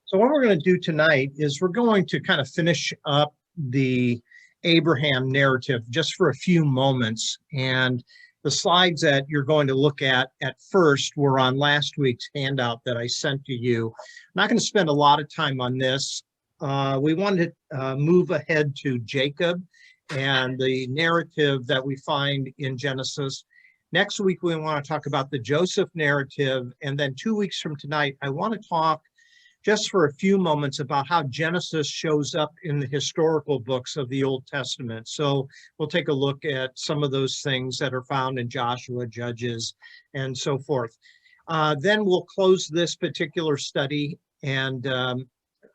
So what we're going to do tonight is we're going to kind of finish up the Abraham narrative just for a few moments. And the slides that you're going to look at first were on last week's handout that I sent to you. I'm not going to spend a lot of time on this. We wanted to move ahead to Jacob and the narrative that we find in Genesis. Next week, we want to talk about the Joseph narrative. And then 2 weeks from tonight, I want to talk just for a few moments about how Genesis shows up in the historical books of the Old Testament. So we'll take a look at some of those things that are found in Joshua, Judges, and so forth. Then we'll close this particular study and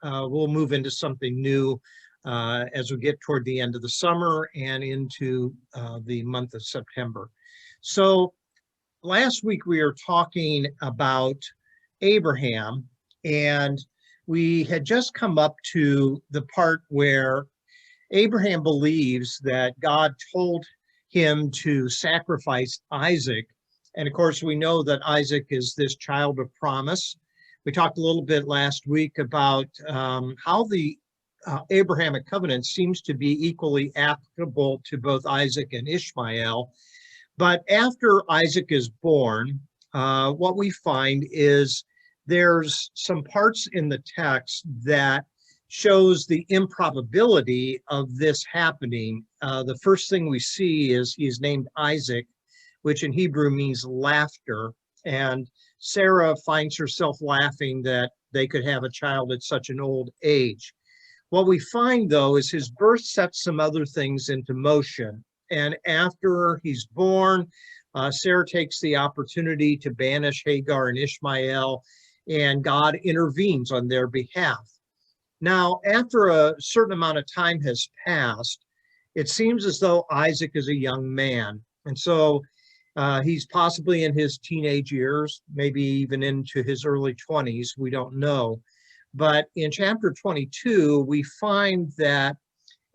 we'll move into something new as we get toward the end of the summer and into the month of September. So last week we were talking about Abraham, and we had just come up to the part where Abraham believes that God told him to sacrifice Isaac. And of course, we know that Isaac is this child of promise. We talked a little bit last week about how the Abrahamic covenant seems to be equally applicable to both Isaac and Ishmael. But after Isaac is born, what we find is there's some parts in the text that shows the improbability of this happening. The first thing we see is he's named Isaac, which in Hebrew means laughter. And Sarah finds herself laughing that they could have a child at such an old age. What we find, though, is his birth sets some other things into motion. And after he's born, Sarah takes the opportunity to banish Hagar and Ishmael, and God intervenes on their behalf. Now, after a certain amount of time has passed, it seems as though Isaac is a young man. And so he's possibly in his teenage years, maybe even into his early 20s. We don't know. But in chapter 22, we find that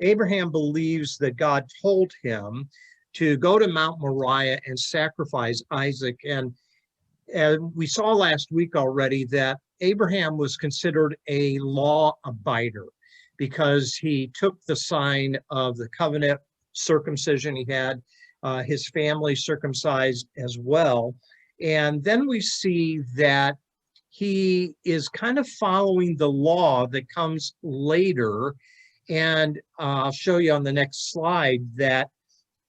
Abraham believes that God told him to go to Mount Moriah and sacrifice Isaac. And we saw last week already that Abraham was considered a law abider because he took the sign of the covenant circumcision. He had his family circumcised as well. And then we see that he is kind of following the law that comes later. And I'll show you on the next slide that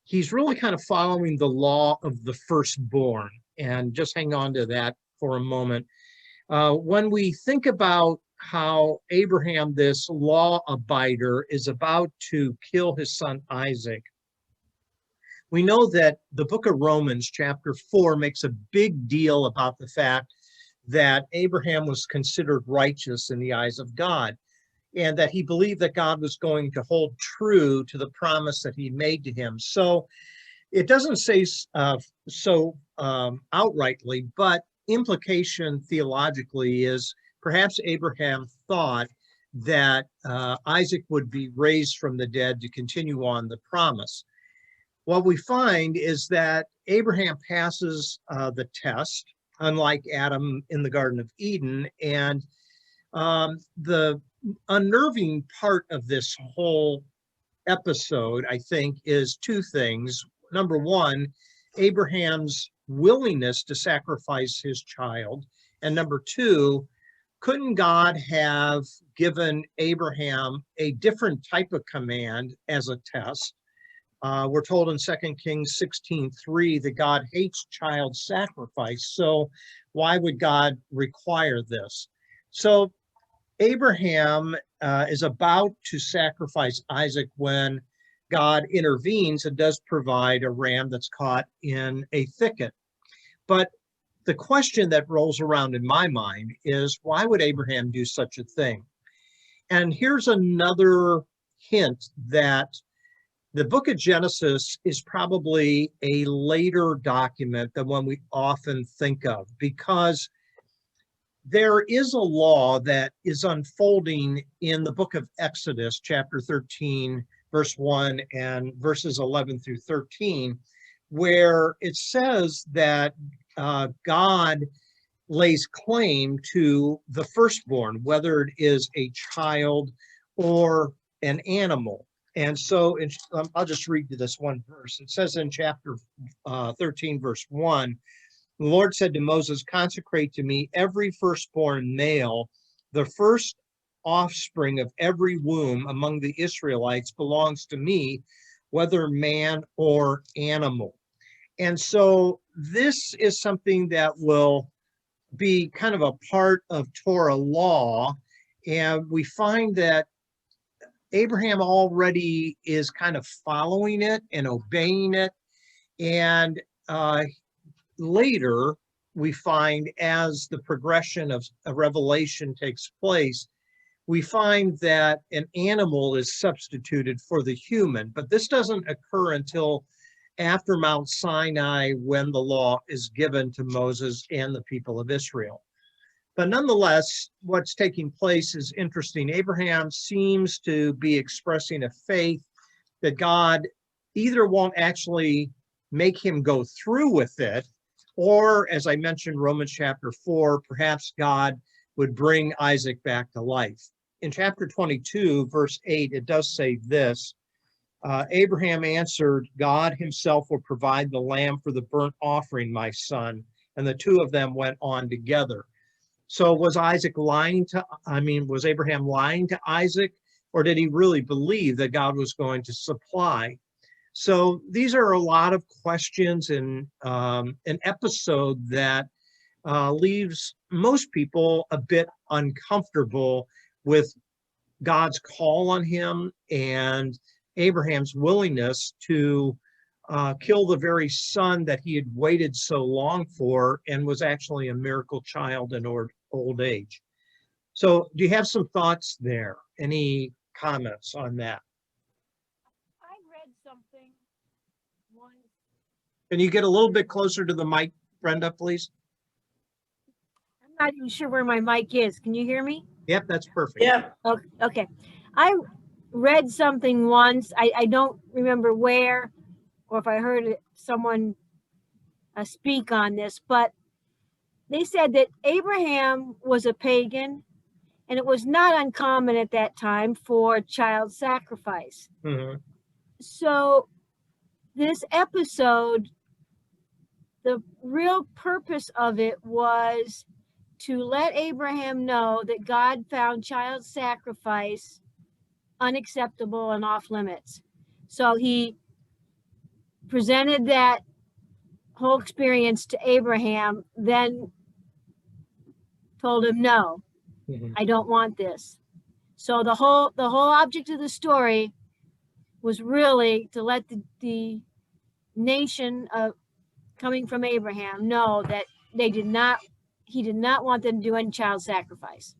he's really kind of following the law of the firstborn. And just hang on to that for a moment. When we think about how Abraham, this law abider, is about to kill his son Isaac, we know that the book of Romans, chapter 4, makes a big deal about the fact that Abraham was considered righteous in the eyes of God, and that he believed that God was going to hold true to the promise that he made to him. So it doesn't say outrightly, but implication theologically is perhaps Abraham thought that Isaac would be raised from the dead to continue on the promise. What we find is that Abraham passes the test, unlike Adam in the Garden of Eden. And the unnerving part of this whole episode, I think, is two things. Number one, Abraham's willingness to sacrifice his child. And number two, couldn't God have given Abraham a different type of command as a test? We're told in 2 Kings 16:3 that God hates child sacrifice. So why would God require this? So Abraham is about to sacrifice Isaac when God intervenes and does provide a ram that's caught in a thicket. But the question that rolls around in my mind is, why would Abraham do such a thing? And here's another hint that the book of Genesis is probably a later document than one we often think of, because there is a law that is unfolding in the book of Exodus, chapter 13, verse 1 and verses 11 through 13, where it says that God lays claim to the firstborn, whether it is a child or an animal. And so I'll just read you this one verse. It says in chapter 13, verse 1, the Lord said to Moses, consecrate to me every firstborn male, the first offspring of every womb among the Israelites belongs to me, whether man or animal. And so this is something that will be kind of a part of Torah law. And we find that Abraham already is kind of following it and obeying it. And later, we find as the progression of a revelation takes place, we find that an animal is substituted for the human. But this doesn't occur until after Mount Sinai, when the law is given to Moses and the people of Israel. But nonetheless, what's taking place is interesting. Abraham seems to be expressing a faith that God either won't actually make him go through with it, or, as I mentioned, Romans chapter 4, perhaps God would bring Isaac back to life. In chapter 22, verse 8, it does say this, Abraham answered, God himself will provide the lamb for the burnt offering, my son. And the two of them went on together. So was was Abraham lying to Isaac, or did he really believe that God was going to supply? So these are a lot of questions in an episode that leaves most people a bit uncomfortable with God's call on him and Abraham's willingness to kill the very son that he had waited so long for and was actually a miracle child in old age. So do you have some thoughts there? Any comments on that? I read something once. Can you get a little bit closer to the mic, Brenda, please? I'm not even sure where my mic is. Can you hear me? Yep, that's perfect. Yeah. Okay. I read something once. I don't remember where or if I heard someone speak on this, but they said that Abraham was a pagan and it was not uncommon at that time for child sacrifice. Mm-hmm. So this episode, the real purpose of it was to let Abraham know that God found child sacrifice unacceptable and off limits. So he presented that whole experience to Abraham, then told him, no, Mm-hmm. I don't want this. So the whole object of the story was really to let the nation coming from Abraham know that he did not want them to do any child sacrifice.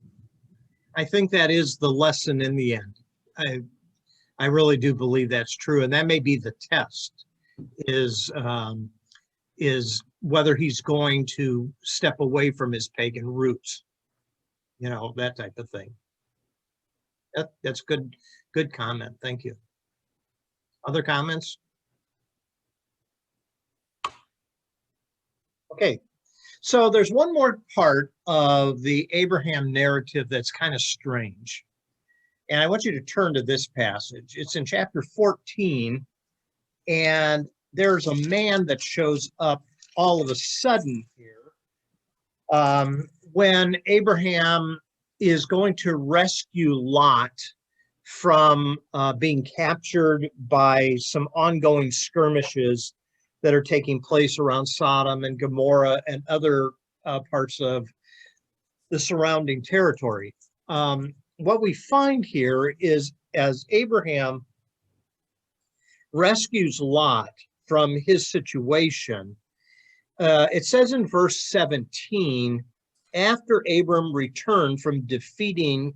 I think that is the lesson in the end. I really do believe that's true, and that may be the test, is whether he's going to step away from his pagan roots, that type of thing. That's good comment. Thank you. Other comments? Okay, so there's one more part of the Abraham narrative that's kind of strange. And I want you to turn to this passage. It's in chapter 14, and there's a man that shows up all of a sudden here when Abraham is going to rescue Lot from being captured by some ongoing skirmishes that are taking place around Sodom and Gomorrah and other parts of the surrounding territory. What we find here is as Abraham rescues Lot from his situation, it says in verse 17, after Abram returned from defeating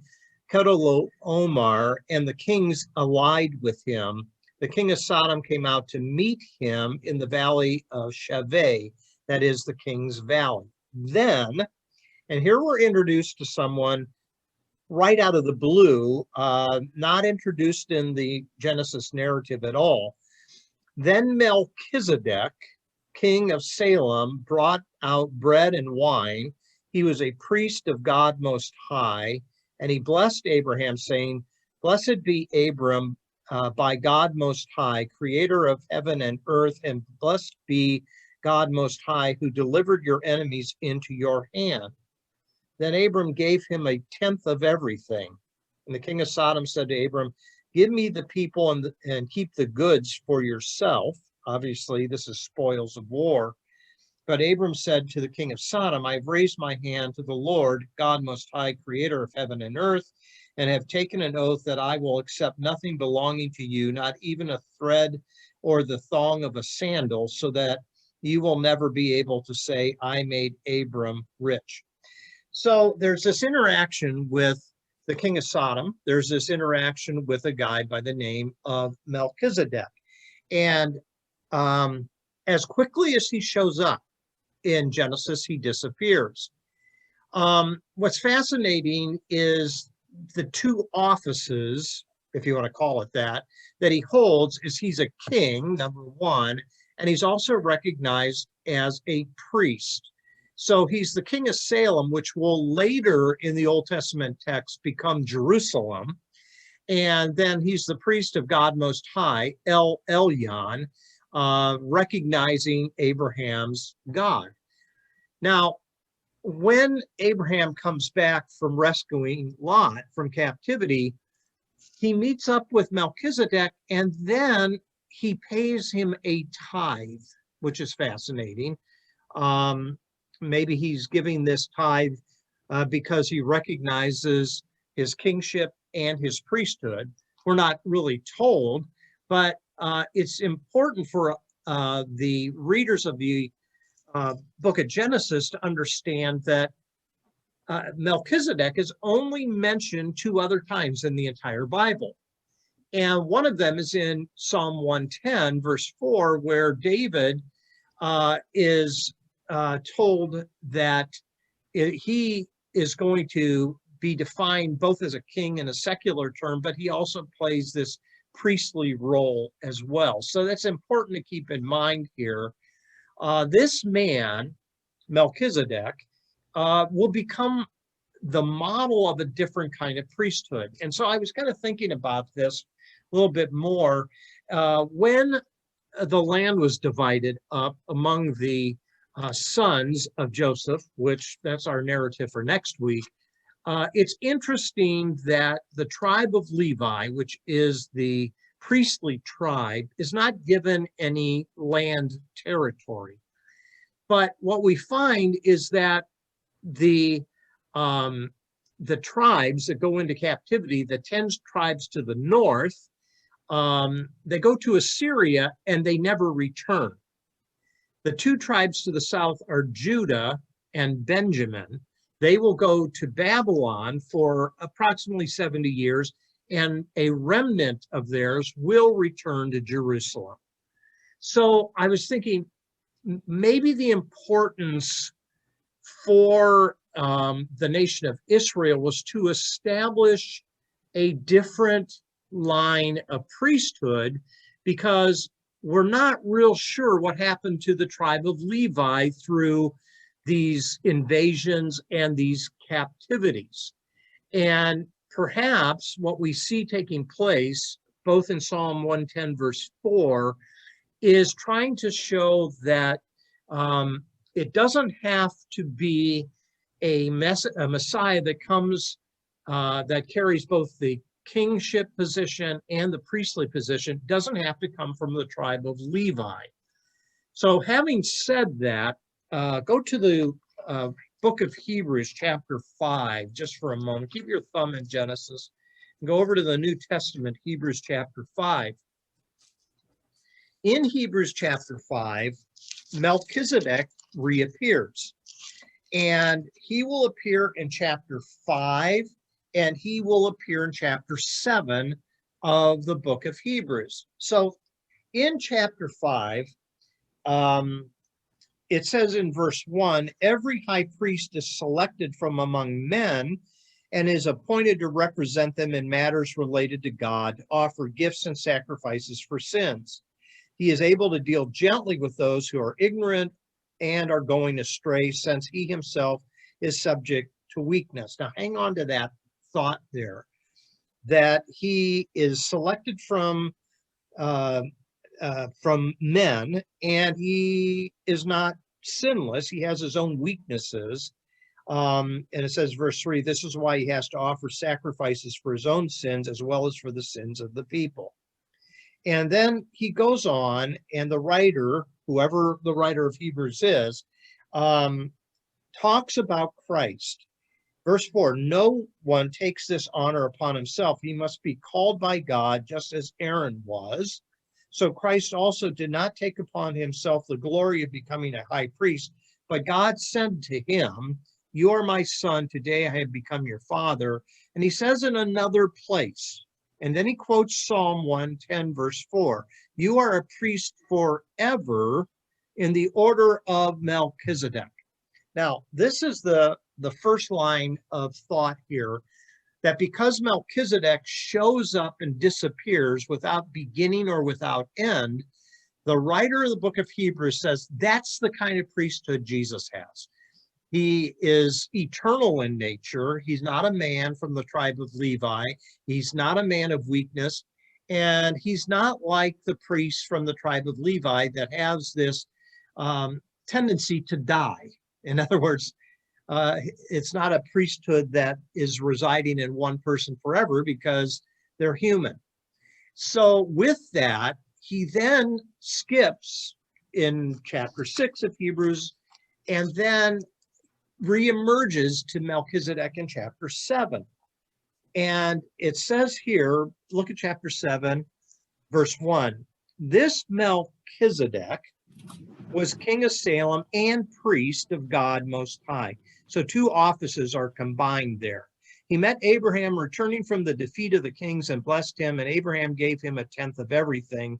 Chedorlaomer and the kings allied with him, the king of Sodom came out to meet him in the valley of Shaveh, that is the king's valley. Then, and here we're introduced to someone right out of the blue, not introduced in the Genesis narrative at all. Then Melchizedek, king of Salem, brought out bread and wine. He was a priest of God Most High, and he blessed Abraham, saying, Blessed be Abram by God Most High, creator of heaven and earth, and blessed be God Most High, who delivered your enemies into your hand. Then Abram gave him a tenth of everything. And the king of Sodom said to Abram, Give me the people and keep the goods for yourself. Obviously, this is spoils of war. But Abram said to the king of Sodom, I have raised my hand to the Lord, God Most High, creator of heaven and earth, and have taken an oath that I will accept nothing belonging to you, not even a thread or the thong of a sandal, so that you will never be able to say, I made Abram rich. So there's this interaction with the king of Sodom. There's this interaction with a guy by the name of Melchizedek. And as quickly as he shows up in Genesis, he disappears. What's fascinating is the two offices, if you want to call it that he holds is he's a king, number one, and he's also recognized as a priest. So he's the king of Salem, which will later in the Old Testament text become Jerusalem. And then he's the priest of God Most High, El Elyon, recognizing Abraham's God. Now, when Abraham comes back from rescuing Lot from captivity, he meets up with Melchizedek, and then he pays him a tithe, which is fascinating. Maybe he's giving this tithe because he recognizes his kingship and his priesthood. We're not really told, but it's important for the readers of the book of Genesis to understand that Melchizedek is only mentioned 2 other times in the entire Bible. And one of them is in Psalm 110, verse 4, where David is told that he is going to be defined both as a king in a secular term, but he also plays this priestly role as well. So that's important to keep in mind here. This man, Melchizedek, will become the model of a different kind of priesthood. And so I was kind of thinking about this a little bit more. When the land was divided up among the sons of Joseph, which that's our narrative for next week, it's interesting that the tribe of Levi, which is the priestly tribe, is not given any land territory. But what we find is that the tribes that go into captivity, the 10 tribes to the north, they go to Assyria and they never return. The 2 tribes to the south are Judah and Benjamin. They will go to Babylon for approximately 70 years, and a remnant of theirs will return to Jerusalem. So I was thinking maybe the importance for the nation of Israel was to establish a different line of priesthood, because we're not real sure what happened to the tribe of Levi through these invasions and these captivities. And perhaps what we see taking place, both in Psalm 110, verse 4, is trying to show that it doesn't have to be a Messiah that comes, that carries both the kingship position and the priestly position, doesn't have to come from the tribe of Levi. So having said that, go to the book of Hebrews, chapter 5, just for a moment. Keep your thumb in Genesis and go over to the New Testament, Hebrews chapter 5. In Hebrews chapter 5, Melchizedek reappears, and he will appear in chapter 5, and he will appear in chapter 7 of the book of Hebrews. So in chapter 5, it says in verse 1, every high priest is selected from among men and is appointed to represent them in matters related to God, to offer gifts and sacrifices for sins. He is able to deal gently with those who are ignorant and are going astray, since he himself is subject to weakness. Now, hang on to that thought there, that he is selected from men, and he is not sinless. He has his own weaknesses. And it says, verse 3, this is why he has to offer sacrifices for his own sins as well as for the sins of the people. And then he goes on, and the writer, whoever the writer of Hebrews is, talks about Christ. Verse 4, no one takes this honor upon himself. He must be called by God, just as Aaron was. So Christ also did not take upon himself the glory of becoming a high priest, but God said to him, you are my son, today I have become your father. And he says in another place, and then he quotes Psalm 110, verse 4, you are a priest forever in the order of Melchizedek. Now, this is the first line of thought here, that because Melchizedek shows up and disappears without beginning or without end, the writer of the book of Hebrews says that's the kind of priesthood Jesus has. He is eternal in nature. He's not a man from the tribe of Levi. He's not a man of weakness. And he's not like the priests from the tribe of Levi that has this tendency to die. In other words, it's not a priesthood that is residing in one person forever, because they're human. So with that, he then skips in chapter 6 of Hebrews, and then reemerges to Melchizedek in chapter 7. And it says here, look at chapter 7, verse 1. This Melchizedek was king of Salem and priest of God Most High. So two offices are combined there. He met Abraham returning from the defeat of the kings and blessed him, and Abraham gave him a tenth of everything.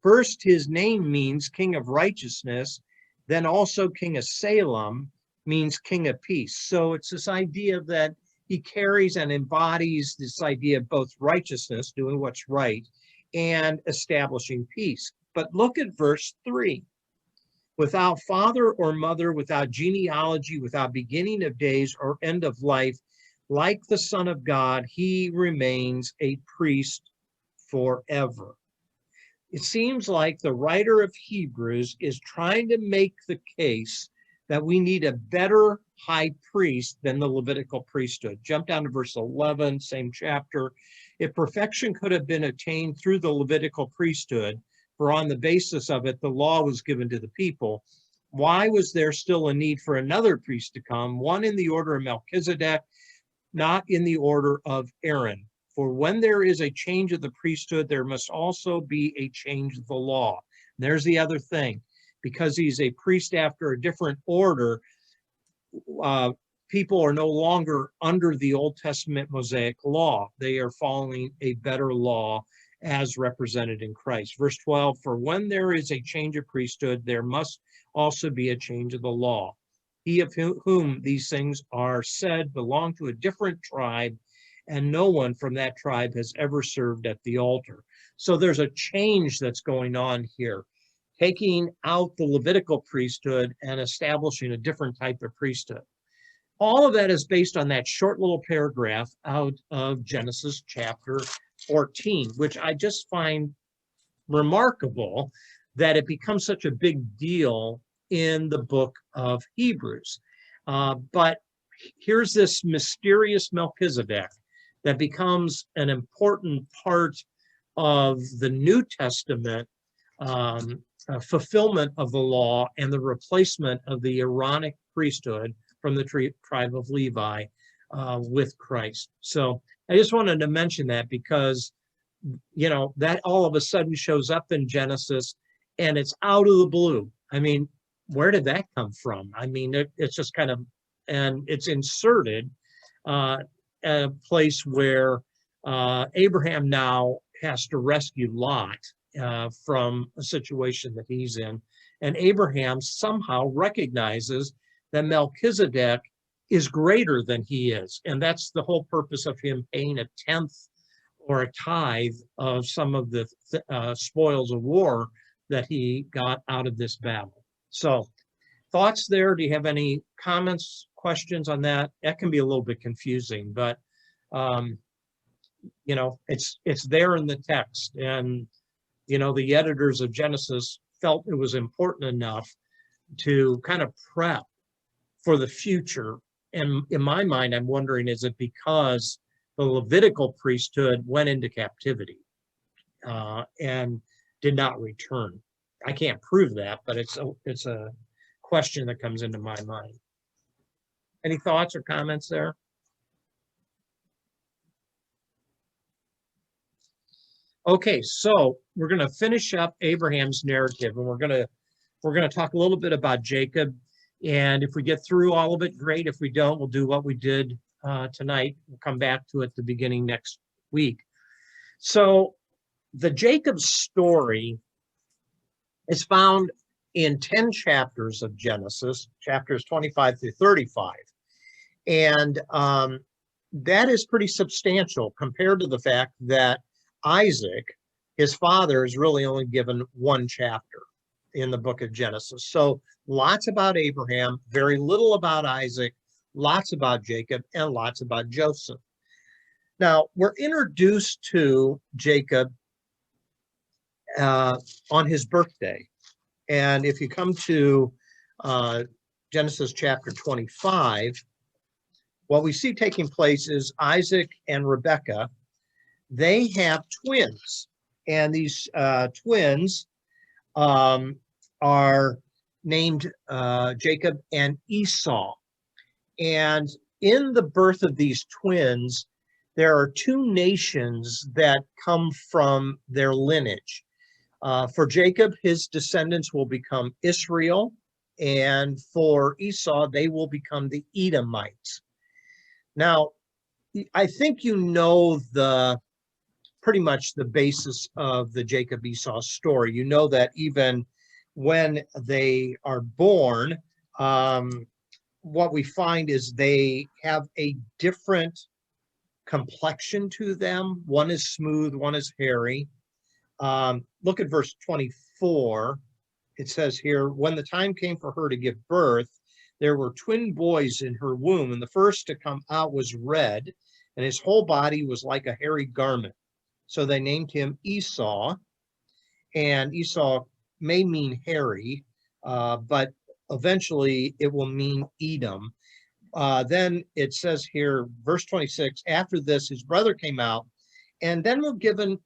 First, his name means king of righteousness, then also king of Salem means king of peace. So it's this idea that he carries and embodies this idea of both righteousness, doing what's right, and establishing peace. But look at verse 3. Without father or mother, without genealogy, without beginning of days or end of life, like the Son of God, he remains a priest forever. It seems like the writer of Hebrews is trying to make the case that we need a better high priest than the Levitical priesthood. Jump down to verse 11, same chapter. If perfection could have been attained through the Levitical priesthood, for on the basis of it, the law was given to the people, why was there still a need for another priest to come, one in the order of Melchizedek, not in the order of Aaron? For when there is a change of the priesthood, there must also be a change of the law. And there's the other thing. Because he's a priest after a different order, people are no longer under the Old Testament Mosaic law. They are following a better law as represented in Christ. Verse 12, for when there is a change of priesthood, there must also be a change of the law. He of whom these things are said belonged to a different tribe, and no one from that tribe has ever served at the altar. So there's a change that's going on here, taking out the Levitical priesthood and establishing a different type of priesthood. All of that is based on that short little paragraph out of Genesis chapter 14, which I just find remarkable that it becomes such a big deal in the book of Hebrews. But here's this mysterious Melchizedek that becomes an important part of the New Testament fulfillment of the law and the replacement of the Aaronic priesthood from the tribe of Levi with Christ. So I just wanted to mention that because, you know, that all of a sudden shows up in Genesis and it's out of the blue. I mean, where did that come from? I mean, it's just kind of, and it's inserted at a place where Abraham now has to rescue Lot from a situation that he's in. And Abraham somehow recognizes that Melchizedek is greater than he is. And that's the whole purpose of him paying a tenth or a tithe of some of the spoils of war that he got out of this battle. So thoughts there? Do you have any comments, questions on that? That can be a little bit confusing, but you know, it's there in the text, and you know, the editors of Genesis felt it was important enough to kind of prep for the future. And in my mind, I'm wondering, is it because the Levitical priesthood went into captivity and did not return? I can't prove that, but it's a question that comes into my mind. Any thoughts or comments there? Okay, so we're going to finish up Abraham's narrative, and we're going to talk a little bit about Jacob. And if we get through all of it, great. If we don't, we'll do what we did tonight. We'll come back to it the beginning next week. So the Jacob story is found in 10 chapters of Genesis, chapters 25 through 35. And that is pretty substantial compared to the fact that Isaac, his father, is really only given one chapter in the book of Genesis. So lots about Abraham, very little about Isaac, lots about Jacob, and lots about Joseph. Now, we're introduced to Jacob on his birthday. And if you come to Genesis chapter 25, what we see taking place is Isaac and Rebekah, they have twins. And these twins are named Jacob and Esau. And in the birth of these twins, there are two nations that come from their lineage. For Jacob, his descendants will become Israel, and for Esau, they will become the Edomites. Now, I think you know pretty much the basis of the Jacob-Esau story. You know that even when they are born, what we find is they have a different complexion to them. One is smooth, one is hairy. Look at verse 24. It says here, when the time came for her to give birth, there were twin boys in her womb, and the first to come out was red, and his whole body was like a hairy garment. So they named him Esau, and Esau may mean hairy, but eventually it will mean Edom. Then it says here, verse 26, after this, his brother came out, and then we're given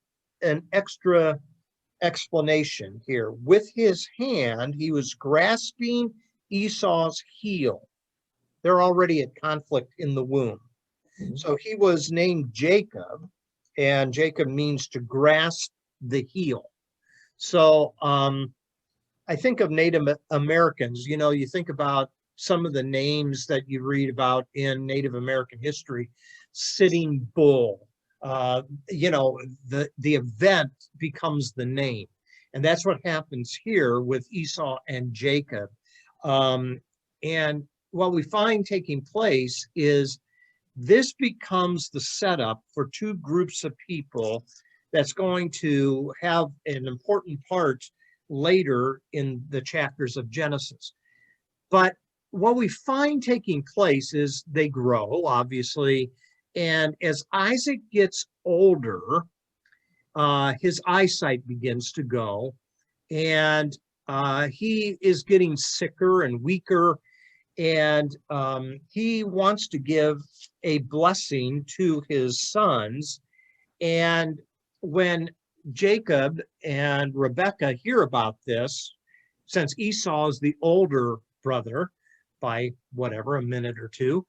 an extra explanation here. With his hand, he was grasping Esau's heel. They're already at conflict in the womb. So he was named Jacob, and Jacob means to grasp the heel. So I think of Native Americans. You know, you think about some of the names that you read about in Native American history, Sitting Bull. You know, the event becomes the name. And that's what happens here with Esau and Jacob. And what we find taking place is this becomes the setup for two groups of people that's going to have an important part later in the chapters of Genesis. But what we find taking place is they grow, obviously, and as Isaac gets older, his eyesight begins to go, and he is getting sicker and weaker, and he wants to give a blessing to his sons. And when Jacob and Rebekah hear about this, since Esau is the older brother by whatever, a minute or two,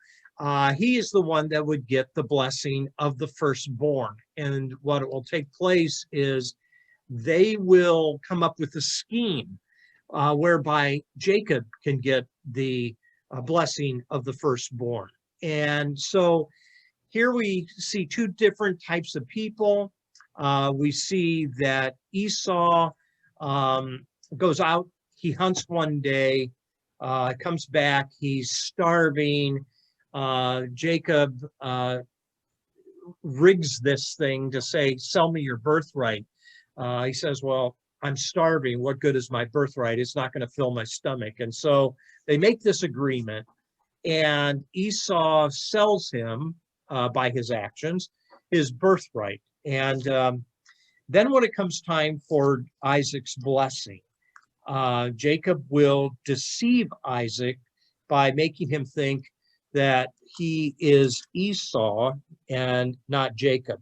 he is the one that would get the blessing of the firstborn. And what will take place is they will come up with a scheme whereby Jacob can get the blessing of the firstborn. And so here we see two different types of people. We see that Esau goes out, he hunts one day, comes back, he's starving. Jacob rigs this thing to say, sell me your birthright. He says, well, I'm starving. What good is my birthright? It's not going to fill my stomach. And so they make this agreement, and Esau sells him by his actions, his birthright. And then when it comes time for Isaac's blessing, Jacob will deceive Isaac by making him think that he is Esau and not Jacob.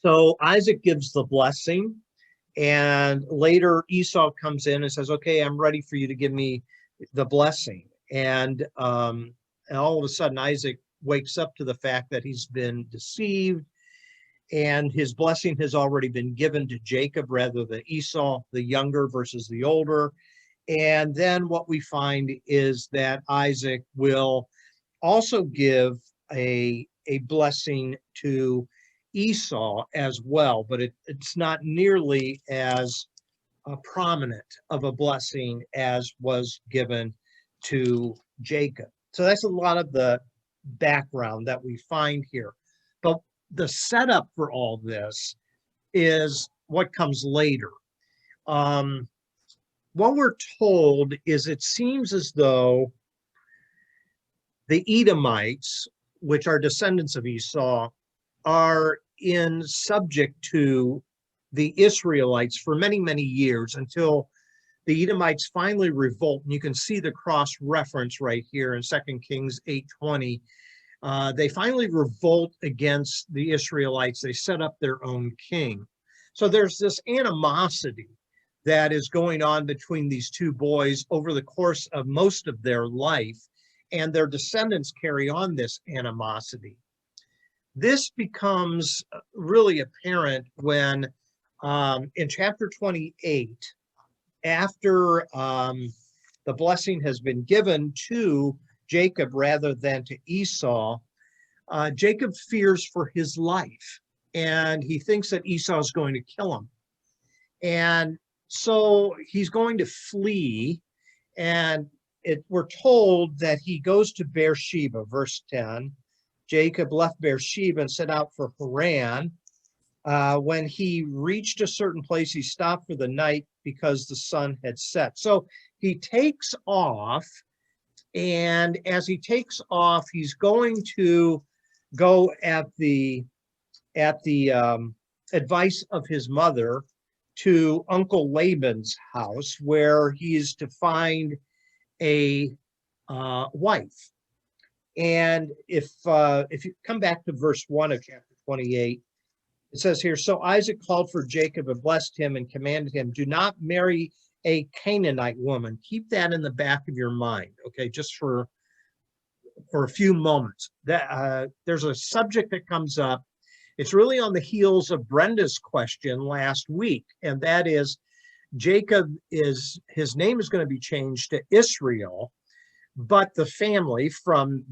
So Isaac gives the blessing, and later Esau comes in and says, okay, I'm ready for you to give me the blessing. And all of a sudden Isaac wakes up to the fact that he's been deceived, and his blessing has already been given to Jacob rather than Esau, the younger versus the older. And then what we find is that Isaac will also give a blessing to Esau as well, but it's not nearly as prominent of a blessing as was given to Jacob. So that's a lot of the background that we find here. But the setup for all this is what comes later. What we're told is it seems as though the Edomites, which are descendants of Esau, are subject to the Israelites for many, many years until the Edomites finally revolt. And you can see the cross reference right here in 2 Kings 8:20. They finally revolt against the Israelites. They set up their own king. So there's this animosity that is going on between these two boys over the course of most of their life, and their descendants carry on this animosity. This becomes really apparent when in chapter 28, after the blessing has been given to Jacob rather than to Esau, Jacob fears for his life, and he thinks that Esau is going to kill him. And so he's going to flee, and we're told that he goes to Beersheba, verse 10. Jacob left Beersheba and set out for Haran. When he reached a certain place, he stopped for the night because the sun had set. So he takes off, and as he takes off, he's going to go at the advice of his mother to Uncle Laban's house, where he is to find a wife. And if you come back to verse 1 of chapter 28, it says here, so Isaac called for Jacob and blessed him and commanded him, do not marry a Canaanite woman. Keep that in the back of your mind, okay, just for a few moments. There's a subject that comes up. It's really on the heels of Brenda's question last week, and that is Jacob his name is going to be changed to Israel, but the family from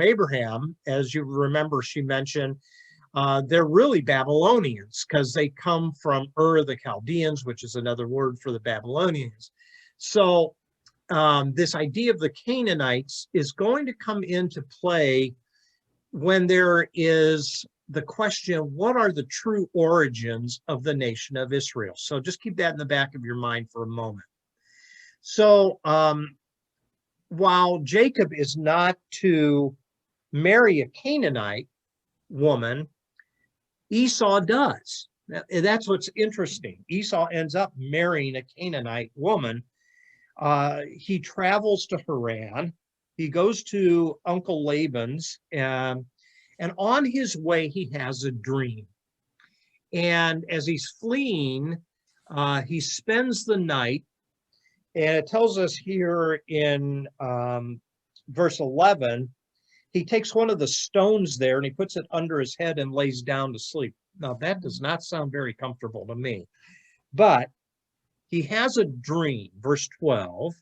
Abraham, as you remember, she mentioned, they're really Babylonians because they come from Ur of the Chaldeans, which is another word for the Babylonians. So this idea of the Canaanites is going to come into play when there is the question, what are the true origins of the nation of Israel? So just keep that in the back of your mind for a moment. So while Jacob is not to marry a Canaanite woman, Esau does. That's what's interesting. Esau ends up marrying a Canaanite woman. He travels to Haran. He goes to Uncle Laban's, and on his way, he has a dream. And as he's fleeing, he spends the night. And it tells us here in verse 11, he takes one of the stones there and he puts it under his head and lays down to sleep. Now, that does not sound very comfortable to me. But he has a dream, verse 12,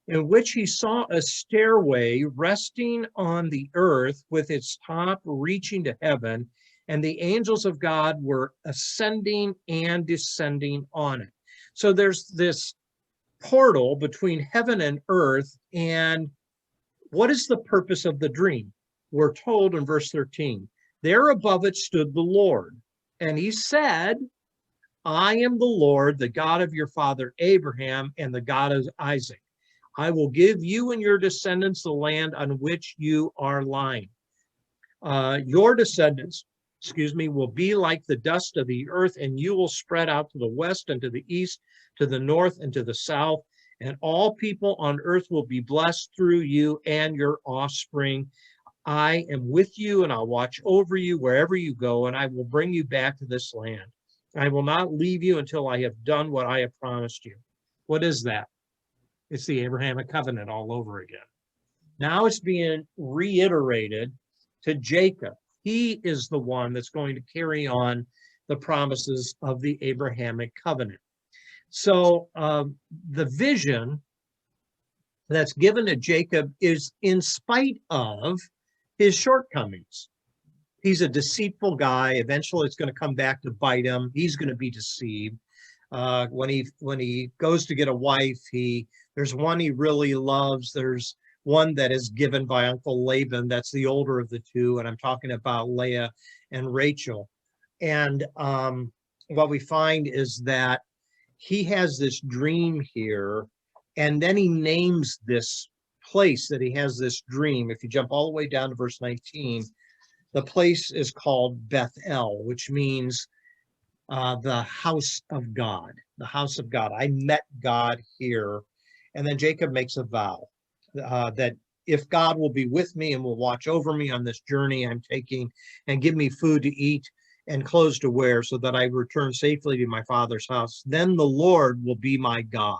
in which he saw a stairway resting on the earth with its top reaching to heaven, and the angels of God were ascending and descending on it. So there's this portal between heaven and earth, and what is the purpose of the dream? We're told in verse 13, there above it stood the Lord, and he said, I am the Lord, the God of your father Abraham and the God of Isaac. I will give you and your descendants the land on which you are lying. Your descendants, will be like the dust of the earth, and you will spread out to the west and to the east, to the north and to the south, and all people on earth will be blessed through you and your offspring. I am with you, and I'll watch over you wherever you go, and I will bring you back to this land. I will not leave you until I have done what I have promised you. What is that? It's the Abrahamic covenant all over again. Now it's being reiterated to Jacob. He is the one that's going to carry on the promises of the Abrahamic covenant. So the vision that's given to Jacob is in spite of his shortcomings. He's a deceitful guy. Eventually it's going to come back to bite him. He's going to be deceived. When he goes to get a wife, there's one he really loves. There's one that is given by Uncle Laban. That's the older of the two. And I'm talking about Leah and Rachel. And what we find is that he has this dream here, and then he names this place that he has this dream. If you jump all the way down to verse 19, the place is called Bethel, which means the house of God, the house of God. I met God here. And then Jacob makes a vow that if God will be with me and will watch over me on this journey I'm taking, and give me food to eat and clothes to wear, so that I return safely to my father's house, then the Lord will be my God.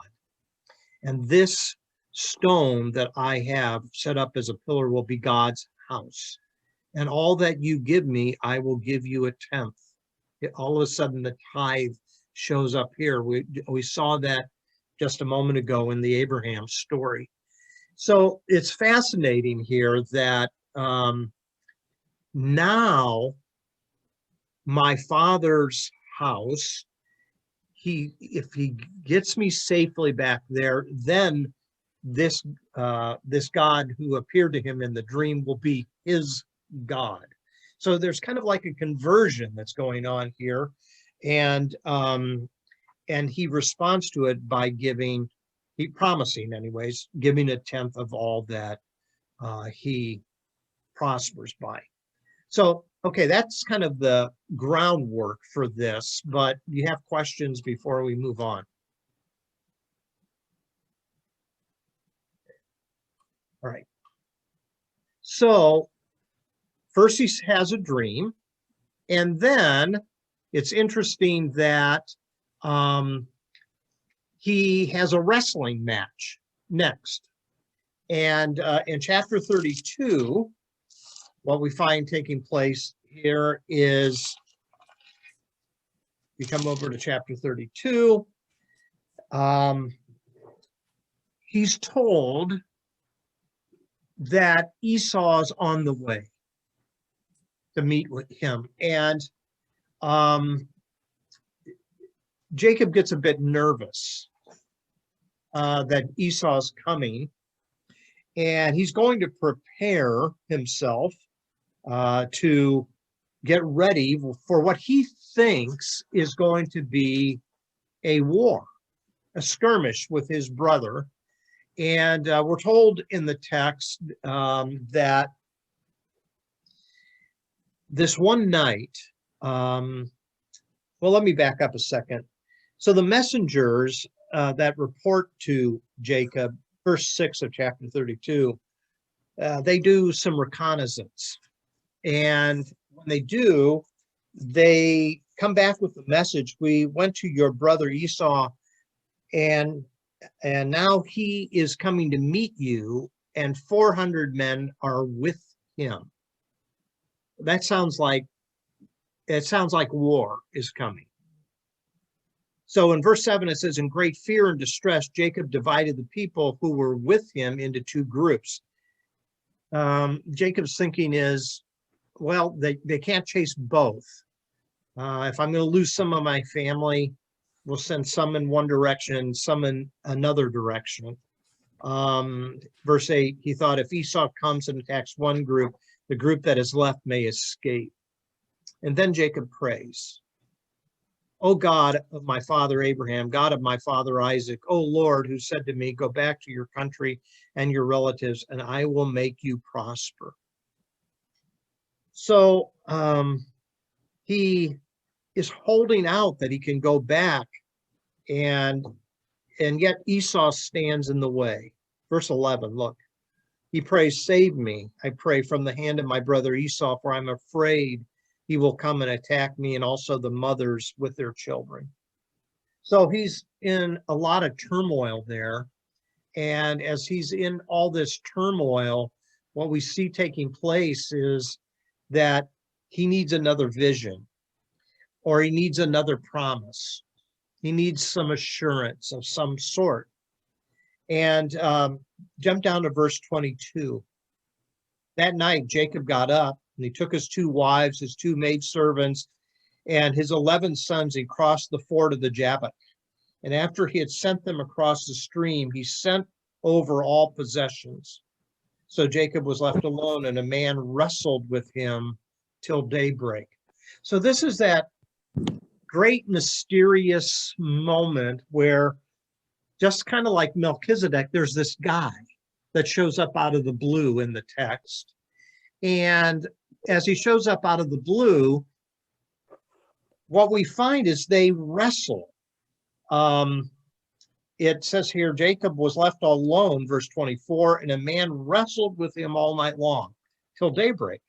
And this stone that I have set up as a pillar will be God's house. And all that you give me, I will give you a tenth. All of a sudden, the tithe shows up here. We saw that just a moment ago in the Abraham story. So it's fascinating here that now my father's house, if he gets me safely back there, then this God who appeared to him in the dream will be his God. So there's kind of like a conversion that's going on here, and he responds to it by promising anyways, giving a tenth of all that he prospers by. So, okay, that's kind of the groundwork for this, but you have questions before we move on? All right. So first he has a dream, and then it's interesting that he has a wrestling match next. And in chapter 32, what we find taking place here is, you come over to chapter 32, he's told that Esau's on the way to meet with him. And Jacob gets a bit nervous that Esau's coming, and he's going to prepare himself to get ready for what he thinks is going to be a war, a skirmish with his brother. And we're told in the text that this one night, well, let me back up a second. So the messengers that report to Jacob, verse 6 of chapter 32, they do some reconnaissance. And when they do, they come back with the message: we went to your brother Esau, and now he is coming to meet you, and 400 men are with him. That sounds like war is coming. So in verse 7, it says, in great fear and distress, Jacob divided the people who were with him into two groups. Jacob's thinking is, well, they can't chase both. If I'm going to lose some of my family, we'll send some in one direction, some in another direction. Verse 8, he thought, if Esau comes and attacks one group, the group that is left may escape. And then Jacob prays. O God of my father Abraham, God of my father Isaac, O Lord, who said to me, go back to your country and your relatives, and I will make you prosper. So he is holding out that he can go back, and yet Esau stands in the way. Verse 11, look, he prays, save me, I pray, from the hand of my brother Esau, for I'm afraid he will come and attack me and also the mothers with their children. So he's in a lot of turmoil there. And as he's in all this turmoil, what we see taking place is that he needs another vision, or he needs another promise. He needs some assurance of some sort. And jump down to verse 22. That night, Jacob got up and he took his 2 wives, his 2 maidservants, and his 11 sons. He crossed the ford of the Jabbok. And after he had sent them across the stream, he sent over all possessions. So Jacob was left alone, and a man wrestled with him till daybreak. So this is that great mysterious moment where, just kind of like Melchizedek, there's this guy that shows up out of the blue in the text. And as he shows up out of the blue, what we find is they wrestle. It says here, Jacob was left alone, verse 24, and a man wrestled with him all night long till daybreak.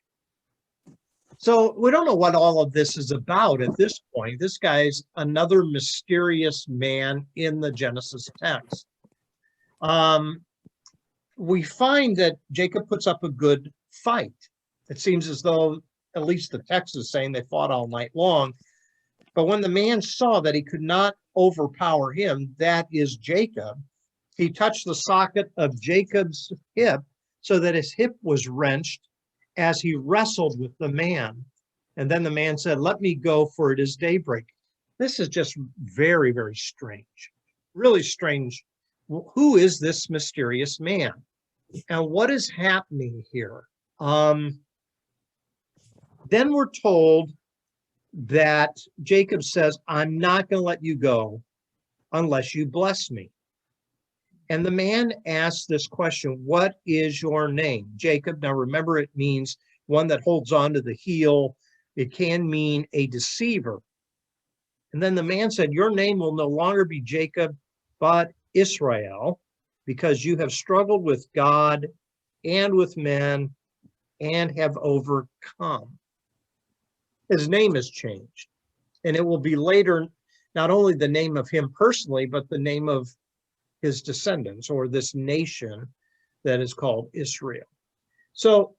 So we don't know what all of this is about at this point. This guy's another mysterious man in the Genesis text. We find that Jacob puts up a good fight. It seems as though, at least the text is saying, they fought all night long. But when the man saw that he could not overpower him, that is Jacob, he touched the socket of Jacob's hip so that his hip was wrenched as he wrestled with the man. And then the man said, let me go, for it is daybreak. This is just very, very strange, really strange. Who is this mysterious man? And what is happening here? Then we're told that Jacob says, I'm not going to let you go unless you bless me. And the man asks this question, what is your name? Jacob. Now remember, it means one that holds on to the heel. It can mean a deceiver. And then the man said, your name will no longer be Jacob, but Israel, because you have struggled with God and with men and have overcome. His name has changed. And it will be later not only the name of him personally, but the name of his descendants, or this nation that is called Israel. So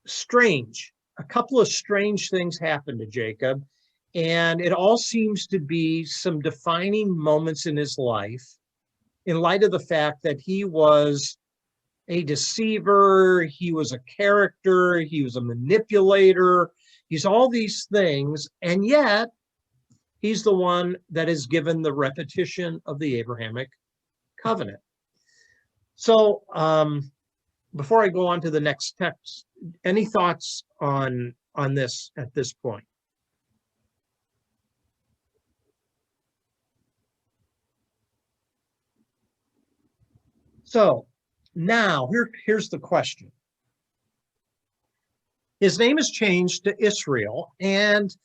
strange. A couple of strange things happened to Jacob, and it all seems to be some defining moments in his life in light of the fact that he was a deceiver, he was a character, he was a manipulator, he's all these things, and yet he's the one that is given the repetition of the Abrahamic covenant. So before I go on to the next text, any thoughts on this at this point? So now here's the question. His name is changed to Israel, and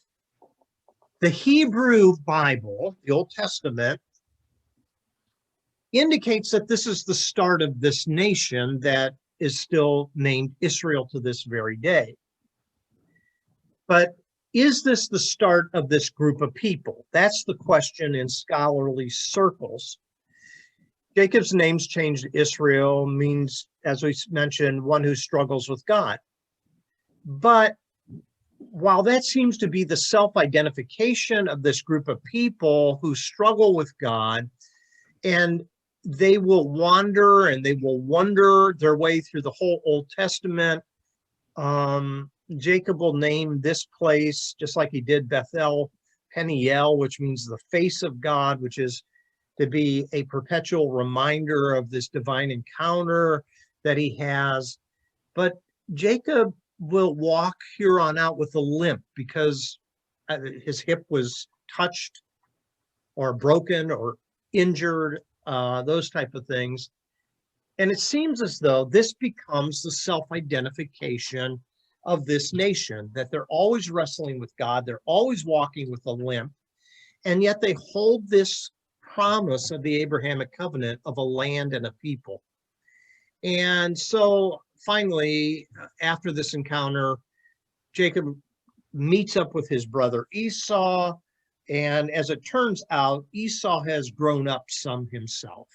the Hebrew Bible, the Old Testament, indicates that this is the start of this nation that is still named Israel to this very day. But is this the start of this group of people? That's the question in scholarly circles. Jacob's name's changed to Israel means, as we mentioned, one who struggles with God. But while that seems to be the self-identification of this group of people who struggle with God, and they will wander and they will wonder their way through the whole Old Testament. Jacob will name this place, just like he did Bethel Peniel, which means the face of God, which is to be a perpetual reminder of this divine encounter that he has. But Jacob will walk here on out with a limp because his hip was touched or broken or injured, those type of things. And it seems as though this becomes the self-identification of this nation, that they're always wrestling with God, they're always walking with a limp, and yet they hold this promise of the Abrahamic covenant of a land and a people. And so finally, after this encounter, Jacob meets up with his brother Esau, and as it turns out, Esau has grown up some himself,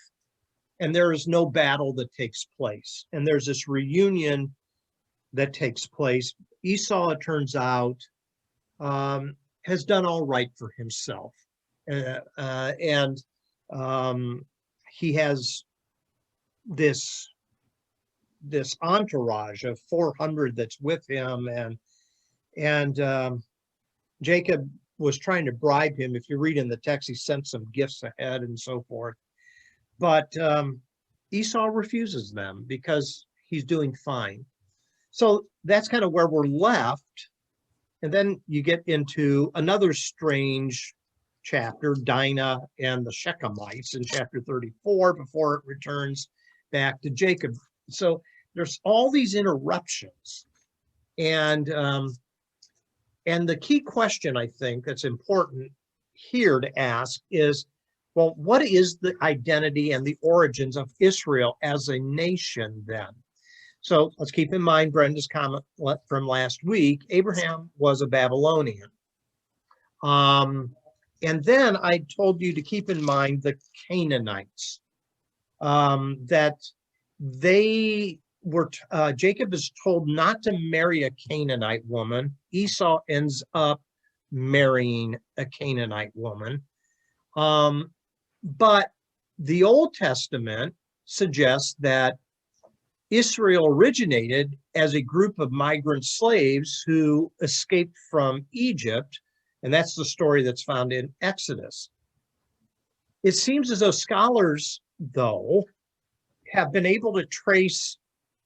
and there is no battle that takes place, and there's this reunion that takes place. Esau, it turns out, has done all right for himself, and he has this entourage of 400 that's with him, and Jacob was trying to bribe him. If you read in the text, he sent some gifts ahead and so forth. But Esau refuses them because he's doing fine. So that's kind of where we're left. And then you get into another strange chapter, Dinah and the Shechemites in chapter 34, before it returns back to Jacob. So there's all these interruptions. And the key question, I think, that's important here to ask is, well, what is the identity and the origins of Israel as a nation then? So let's keep in mind Brenda's comment from last week. Abraham was a Babylonian. And then I told you to keep in mind the Canaanites, that they were, Jacob is told not to marry a Canaanite woman. Esau ends up marrying a Canaanite woman. But the Old Testament suggests that Israel originated as a group of migrant slaves who escaped from Egypt, and that's the story that's found in Exodus. It seems as though scholars, though, have been able to trace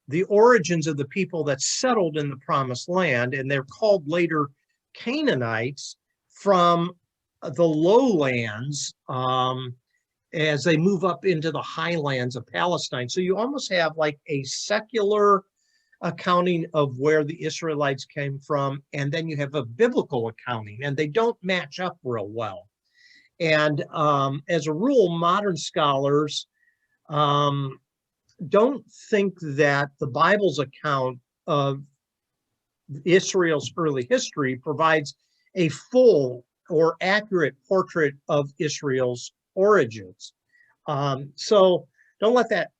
the origins of the people that settled in the Promised Land, and they're called later Canaanites, from the lowlands as they move up into the highlands of Palestine. So you almost have like a secular accounting of where the Israelites came from, and then you have a biblical accounting, and they don't match up real well. And as a rule, modern scholars don't think that the Bible's account of Israel's early history provides a full or accurate portrait of Israel's origins. So don't let that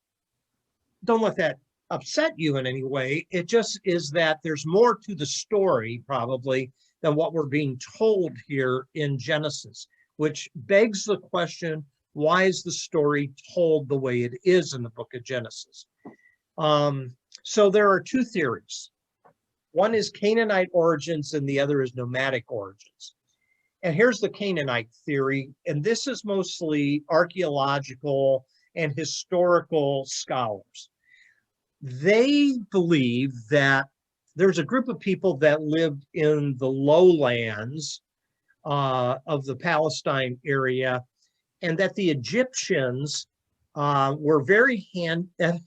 upset you in any way. It just is that there's more to the story probably than what we're being told here in Genesis, which begs the question, why is the story told the way it is in the book of Genesis? So there are two theories. One is Canaanite origins and the other is nomadic origins. And here's the Canaanite theory, and this is mostly archaeological and historical scholars. They believe that there's a group of people that lived in the lowlands of the Palestine area, and that the Egyptians were very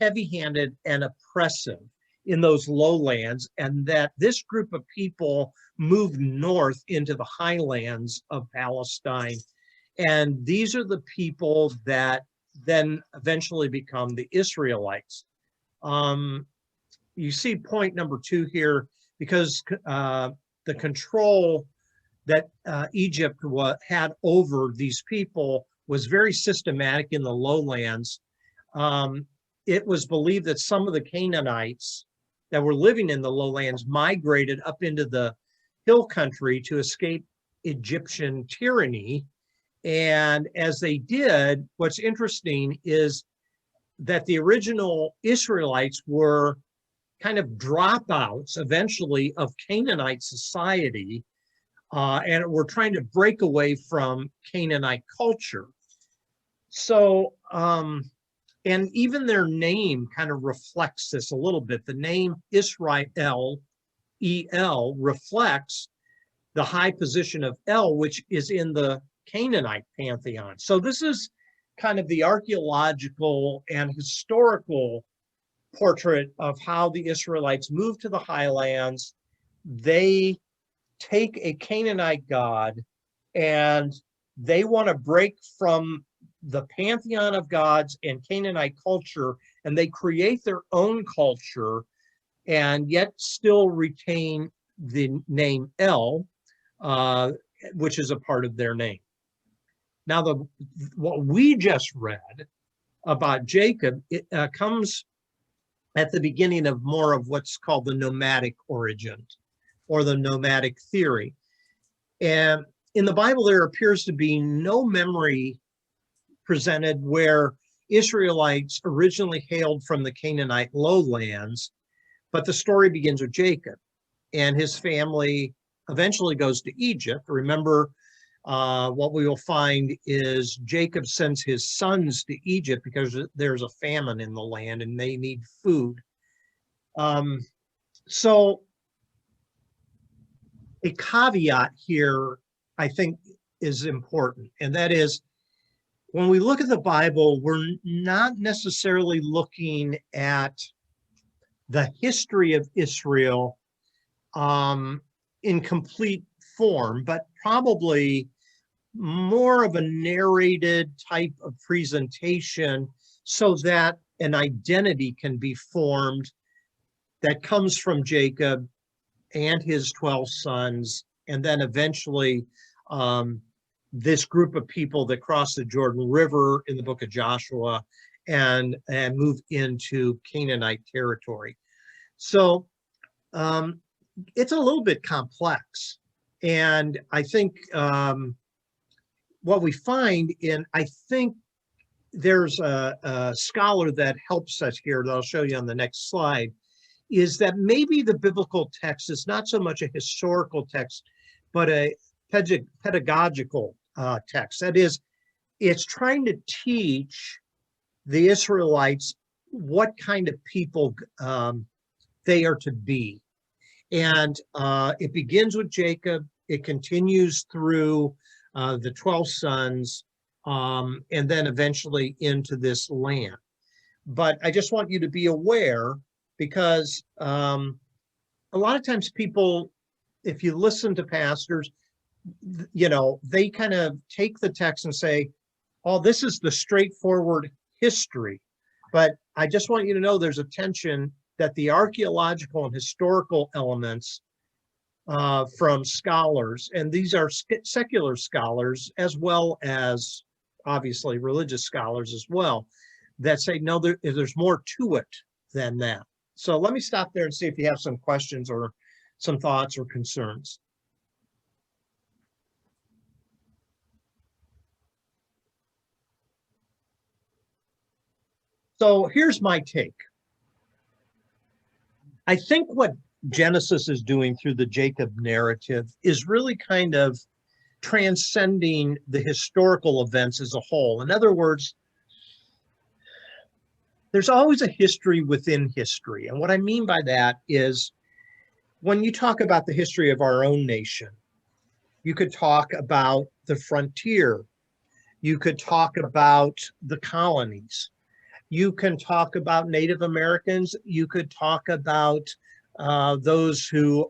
heavy-handed and oppressive in those lowlands, and that this group of people moved north into the highlands of Palestine. And these are the people that then eventually become the Israelites. You see point number 2 here, because the control that Egypt had over these people was very systematic in the lowlands. It was believed that some of the Canaanites that were living in the lowlands migrated up into the hill country to escape Egyptian tyranny. And as they did, what's interesting is that the original Israelites were kind of dropouts eventually of Canaanite society, and were trying to break away from Canaanite culture. So, and even their name kind of reflects this a little bit. The name Israel, E-L, reflects the high position of El, which is in the Canaanite pantheon. So this is kind of the archaeological and historical portrait of how the Israelites moved to the highlands. They take a Canaanite god and they want to break from the pantheon of gods and Canaanite culture, and they create their own culture and yet still retain the name El, which is a part of their name. Now, what we just read about Jacob, it comes at the beginning of more of what's called the nomadic origin or the nomadic theory. And in the Bible, there appears to be no memory presented where Israelites originally hailed from the Canaanite lowlands, but the story begins with Jacob, and his family eventually goes to Egypt. Remember, what we will find is Jacob sends his sons to Egypt because there's a famine in the land and they need food. So a caveat here, I think, is important, and that is, when we look at the Bible, we're not necessarily looking at the history of Israel in complete form, but probably more of a narrated type of presentation so that an identity can be formed that comes from Jacob and his 12 sons, and then eventually this group of people that cross the Jordan River in the book of Joshua and move into Canaanite territory. So it's a little bit complex. And I think what we find I think there's a scholar that helps us here that I'll show you on the next slide, is that maybe the biblical text is not so much a historical text, but a pedagogical text. That is, it's trying to teach the Israelites what kind of people they are to be. And it begins with Jacob, it continues through the 12 sons, and then eventually into this land. But I just want you to be aware, because a lot of times people, if you listen to pastors, you know, they kind of take the text and say, oh, this is the straightforward history. But I just want you to know there's a tension that the archaeological and historical elements from scholars, and these are secular scholars as well as obviously religious scholars as well, that say, no, there's more to it than that. So let me stop there and see if you have some questions or some thoughts or concerns. So here's my take. I think what Genesis is doing through the Jacob narrative is really kind of transcending the historical events as a whole. In other words, there's always a history within history. And what I mean by that is, when you talk about the history of our own nation, you could talk about the frontier. You could talk about the colonies. You can talk about Native Americans. You could talk about those who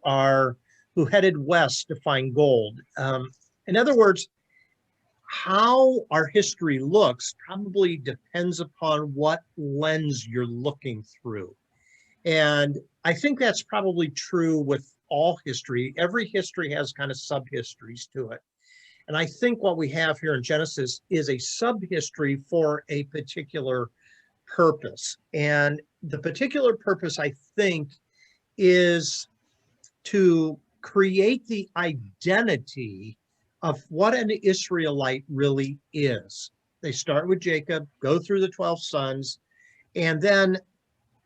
headed west to find gold. In other words, how our history looks probably depends upon what lens you're looking through. And I think that's probably true with all history. Every history has kind of sub-histories to it. And I think what we have here in Genesis is a sub-history for a particular purpose. And the particular purpose, I think, is to create the identity of what an Israelite really is. They start with Jacob, go through the 12 sons, and then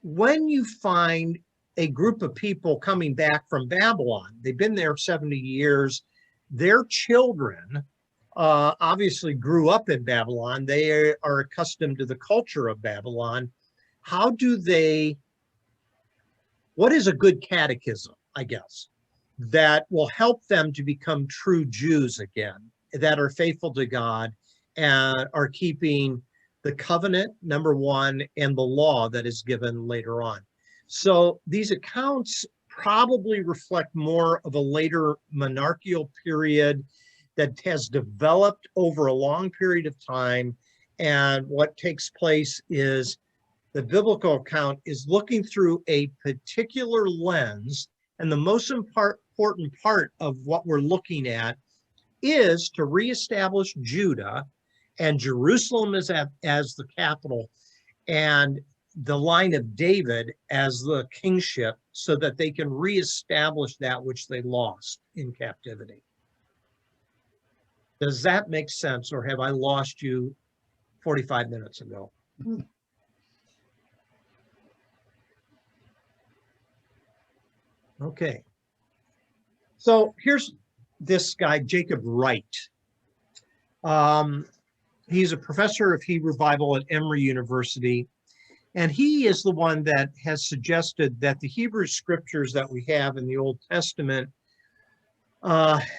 when you find a group of people coming back from Babylon, they've been there 70 years, their children obviously grew up in Babylon. They are accustomed to the culture of Babylon. What is a good catechism, I guess, that will help them to become true Jews again? that are faithful to God and are keeping the covenant, number one, and the law that is given later on. So these accounts probably reflect more of a later monarchical period that has developed over a long period of time. And what takes place is the biblical account is looking through a particular lens. And the most important part of what we're looking at is to reestablish Judah and Jerusalem as the capital and the line of David as the kingship, so that they can reestablish that which they lost in captivity. Does that make sense, or have I lost you 45 minutes ago? Okay. So here's this guy, Jacob Wright. He's a professor of Hebrew Bible at Emory University, and he is the one that has suggested that the Hebrew scriptures that we have in the Old Testament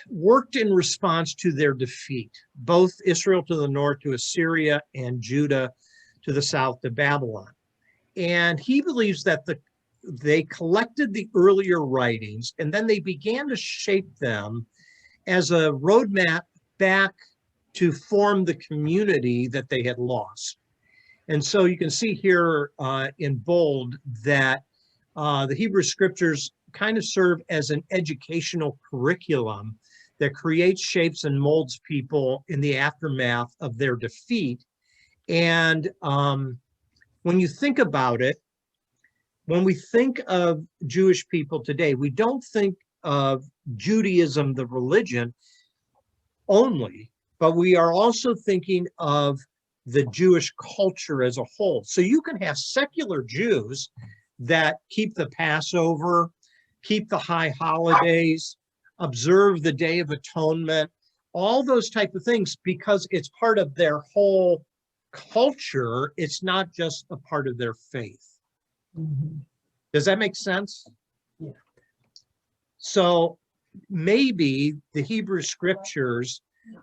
worked in response to their defeat, both Israel to the north to Assyria and Judah to the south to Babylon. And he believes that they collected the earlier writings and then they began to shape them as a roadmap back to form the community that they had lost. And so you can see here in bold that the Hebrew scriptures kind of serve as an educational curriculum that creates, shapes, and molds people in the aftermath of their defeat. And when you think about it, when we think of Jewish people today, we don't think of Judaism, the religion, only, but we are also thinking of the Jewish culture as a whole. So you can have secular Jews that keep the Passover, keep the high holidays, observe the Day of Atonement, all those type of things, because it's part of their whole culture. It's not just a part of their faith. Mm-hmm. Does that make sense? Yeah. So maybe the Hebrew scriptures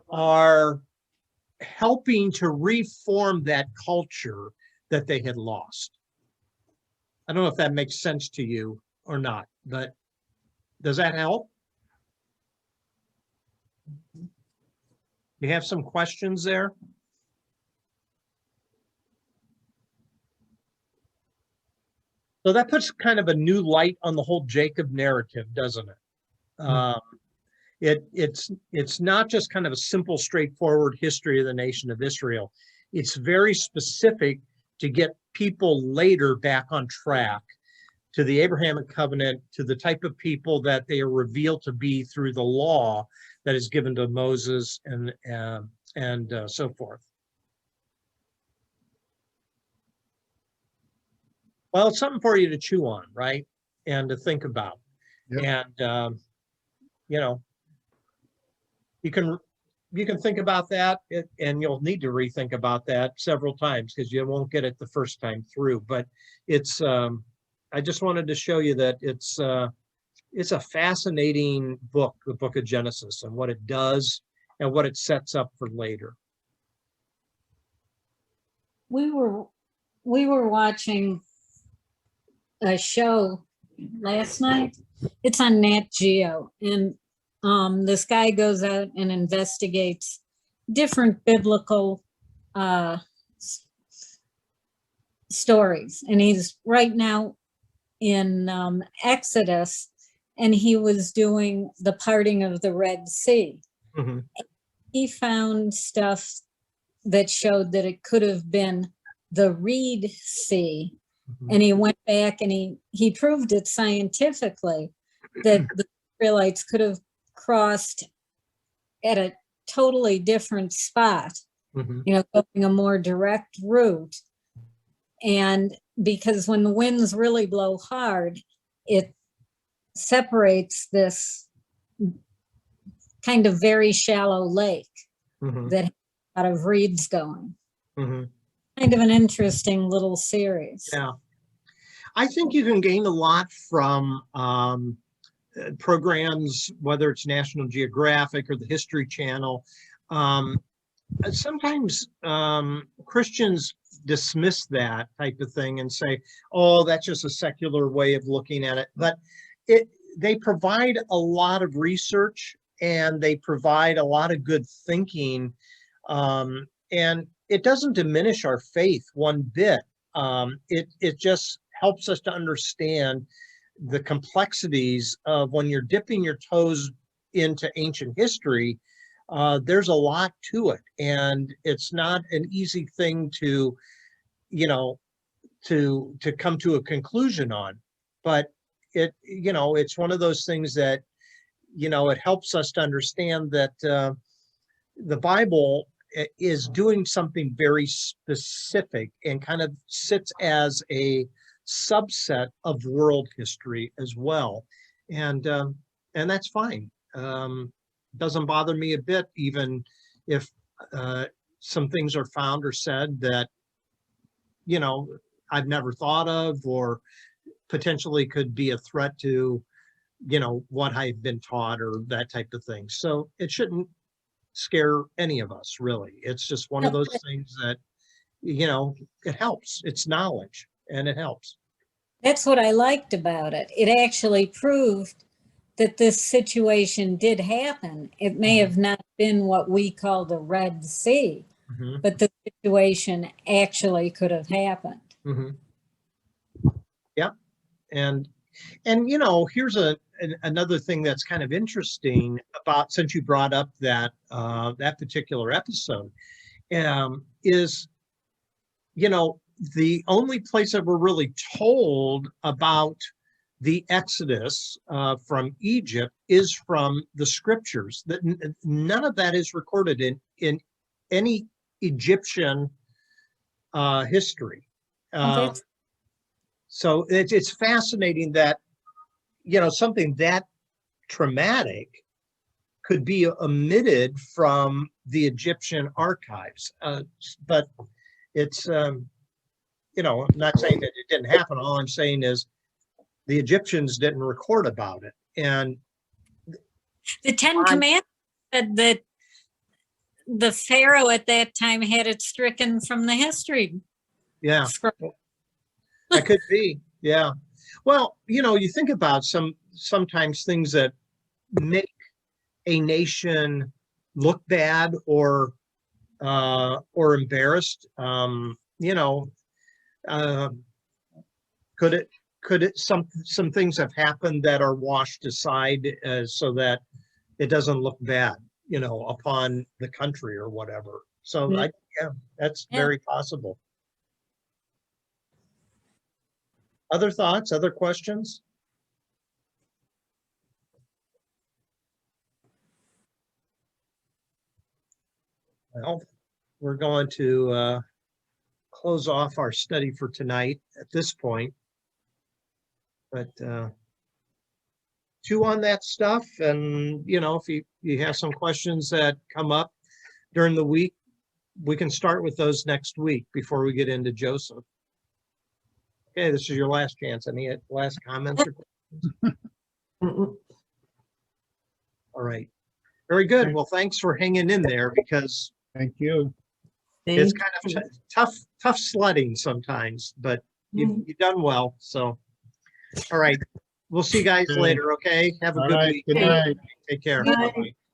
are helping to reform that culture that they had lost. I don't know if that makes sense to you or not, but does that help? You have some questions there? So that puts kind of a new light on the whole Jacob narrative, doesn't it? It's not just kind of a simple, straightforward history of the nation of Israel. It's very specific to get people later back on track to the Abrahamic covenant, to the type of people that they are revealed to be through the law that is given to Moses and so forth. Well, it's something for you to chew on, right? And to think about. Yep. And, you know, you can think about that, and you'll need to rethink about that several times because you won't get it the first time through. But it's, I just wanted to show you that it's a fascinating book, the book of Genesis, and what it does and what it sets up for later. We were watching a show last night. It's on Nat Geo, and this guy goes out and investigates different biblical stories, and he's right now in Exodus, and he was doing the parting of the Red Sea. Mm-hmm. He found stuff that showed that it could have been the Reed Sea. Mm-hmm. And he went back and he proved it scientifically that the Israelites could have crossed at a totally different spot, mm-hmm. you know, going a more direct route. And because when the winds really blow hard, it separates this kind of very shallow lake, mm-hmm. that has a lot of reeds going. Mm-hmm. Kind of an interesting little series. Yeah. I think you can gain a lot from programs, whether it's National Geographic or the History Channel, sometimes Christians dismiss that type of thing and say, oh, that's just a secular way of looking at it. But they provide a lot of research and they provide a lot of good thinking. And it doesn't diminish our faith one bit. It just helps us to understand the complexities of when you're dipping your toes into ancient history. There's a lot to it, and it's not an easy thing to, to come to a conclusion on. But it's one of those things that, it helps us to understand that the Bible is doing something very specific and kind of sits as a subset of world history as well, and that's fine. Doesn't bother me a bit, even if some things are found or said that I've never thought of, or potentially could be a threat to what I've been taught, or that type of thing. So it shouldn't scare any of us, really. It's just one of those things that it helps. It's knowledge, and it helps. That's what I liked about it. It actually proved that this situation did happen. It may have not been what we call the Red Sea, but the situation actually could have happened. Yeah. And here's another thing that's kind of interesting about, since you brought up that that particular episode, is the only place that we're really told about the Exodus from Egypt is from the scriptures. That none of that is recorded in any Egyptian history. So it's fascinating that something that traumatic could be omitted from the Egyptian archives. But it's I'm not saying that it didn't happen. All I'm saying is the Egyptians didn't record about it. And the Ten Commandments said that the Pharaoh at that time had it stricken from the history. Yeah, that could be. Yeah. Well, you think about sometimes things that make a nation look bad or embarrassed. Could it some things have happened that are washed aside so that it doesn't look bad, upon the country or whatever. So that's very possible. Other thoughts, other questions? Well, we're going to close off our study for tonight at this point. But chew on that stuff, and if you have some questions that come up during the week, we can start with those next week before we get into Joseph. Okay, this is your last chance. Any last comments or questions? All right, very good. Well, thanks for hanging in there, because Thank you. it's kind of tough sledding sometimes, but you've done well. So, all right, we'll see you guys later. Okay, have a good week. Good night. Take care. Bye. Bye-bye.